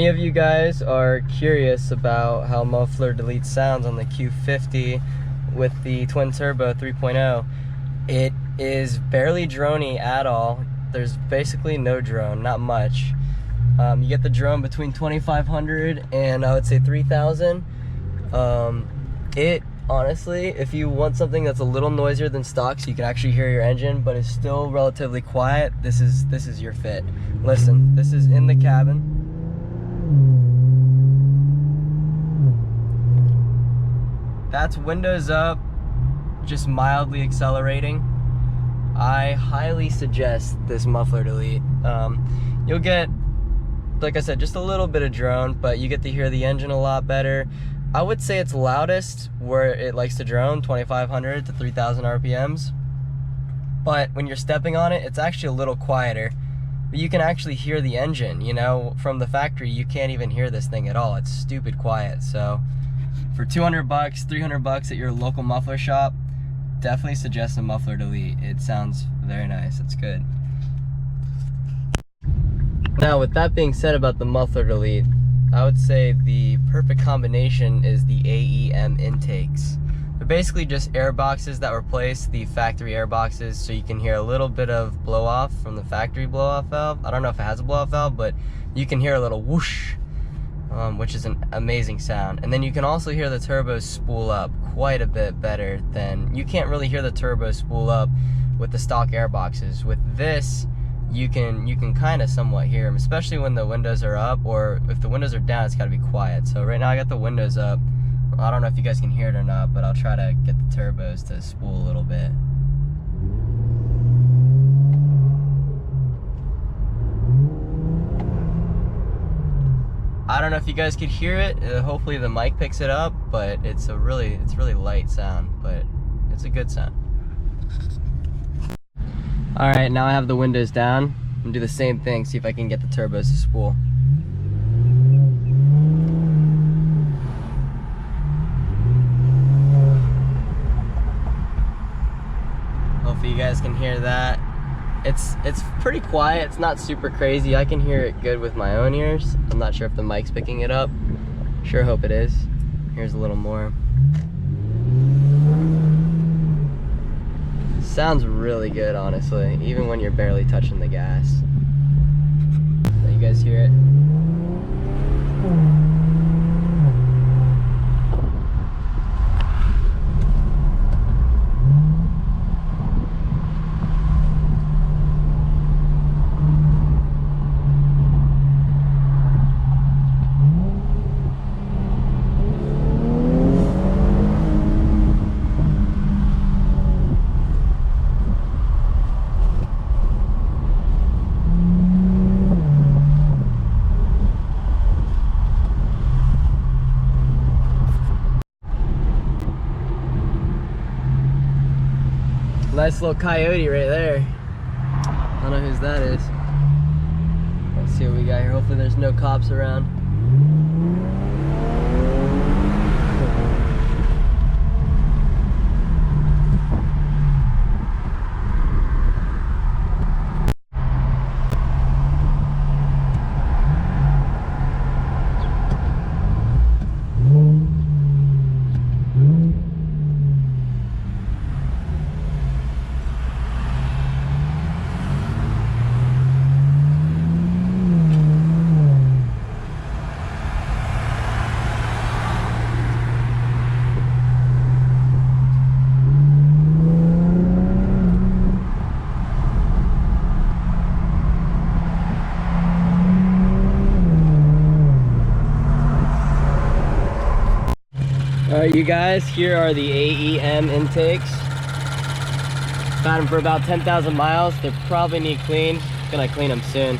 many of you guys are curious about how muffler delete sounds on the Q50 with the twin turbo 3.0, it is barely droney at all. There's basically no drone, not much. You get the drone between 2,500 and I would say 3,000. It honestly, if you want something that's a little noisier than stock so you can actually hear your engine but is still relatively quiet, this is your fit. Listen, this is in the cabin. That's windows up, just mildly accelerating. I highly suggest this muffler delete. You'll get, like I said, just a little bit of drone, but you get to hear the engine a lot better. I would say it's loudest where it likes to drone, 2,500 to 3,000 RPMs. But when you're stepping on it, it's actually a little quieter. But you can actually hear the engine, you know, from the factory. You can't even hear this thing at all. It's stupid quiet. So for 200 bucks, 300 bucks at your local muffler shop, definitely suggest a muffler delete. It sounds very nice. It's good. Now, with that being said about the muffler delete, I would say the perfect combination is the AEM intakes. They're basically just air boxes that replace the factory air boxes, so you can hear a little bit of blow off from the factory blow off valve. I don't know if it has a blow off valve, but you can hear a little whoosh, which is an amazing sound. And then you can also hear the turbos spool up quite a bit better than, you can't really hear the turbos spool up with the stock air boxes. With this, you can kind of somewhat hear them, especially when the windows are up, or if the windows are down, it's got to be quiet. So right now I got the windows up. I don't know if you guys can hear it or not, but I'll try to get the turbos to spool a little bit. I don't know if you guys could hear it. Hopefully the mic picks it up, but it's really light sound, but it's a good sound. All right, now I have the windows down. I'm gonna do the same thing, see if I can get the turbos to spool. Hopefully you guys can hear that. It's pretty quiet. It's not super crazy. I can hear it good with my own ears. I'm not sure if the mic's picking it up. Sure hope it is. Here's a little more. Sounds really good, honestly, even when you're barely touching the gas. You guys hear it? Nice little coyote right there. I don't know whose that is. Let's see what we got here. Hopefully there's no cops around. Alright you guys, here are the AEM intakes. Had them for about 10,000 miles. They probably need cleaned. Gonna clean them soon.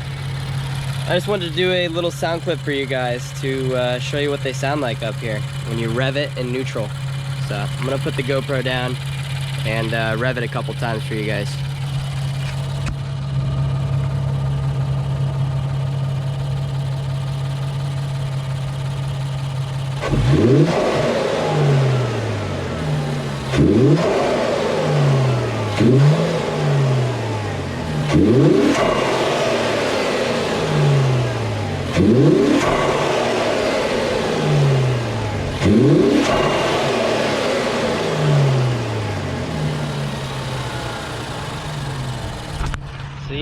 I just wanted to do a little sound clip for you guys to show you what they sound like up here when you rev it in neutral. So I'm gonna put the GoPro down and rev it a couple times for you guys.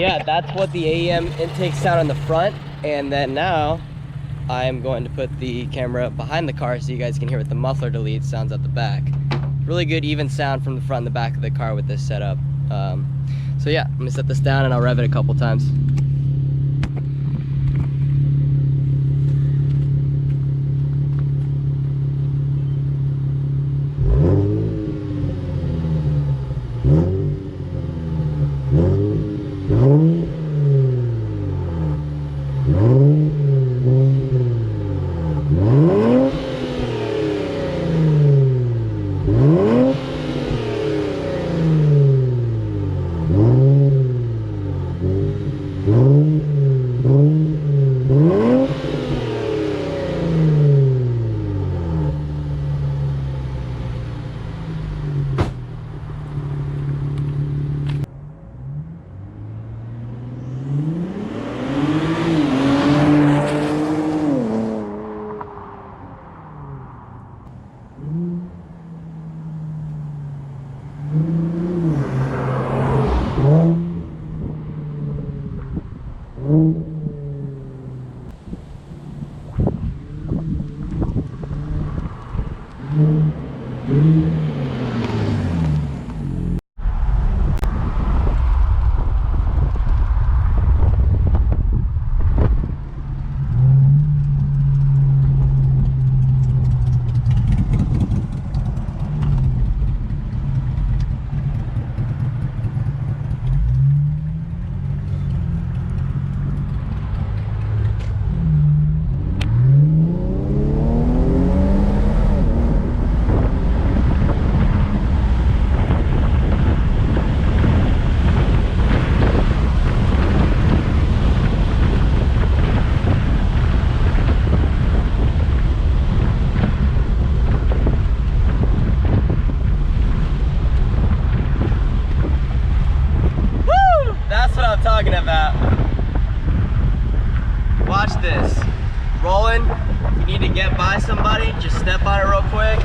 yeah, that's what the AEM intake sound on the front. And then now I'm going to put the camera behind the car so you guys can hear what the muffler delete sounds at the back. Really good even sound from the front and the back of the car with this setup. So yeah, I'm gonna set this down and I'll rev it a couple times. Talking about. Watch this. Rolling. If you need to get by somebody, just step on it real quick.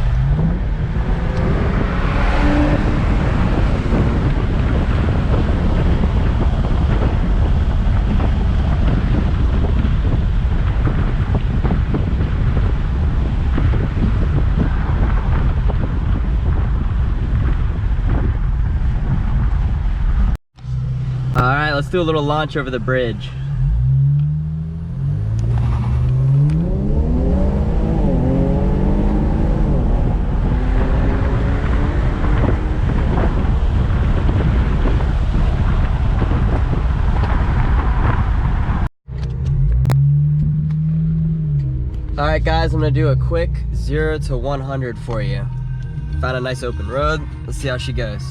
Alright, let's do a little launch over the bridge. Alright guys, I'm gonna do a quick 0 to 100 for you. Found a nice open road. Let's see how she goes.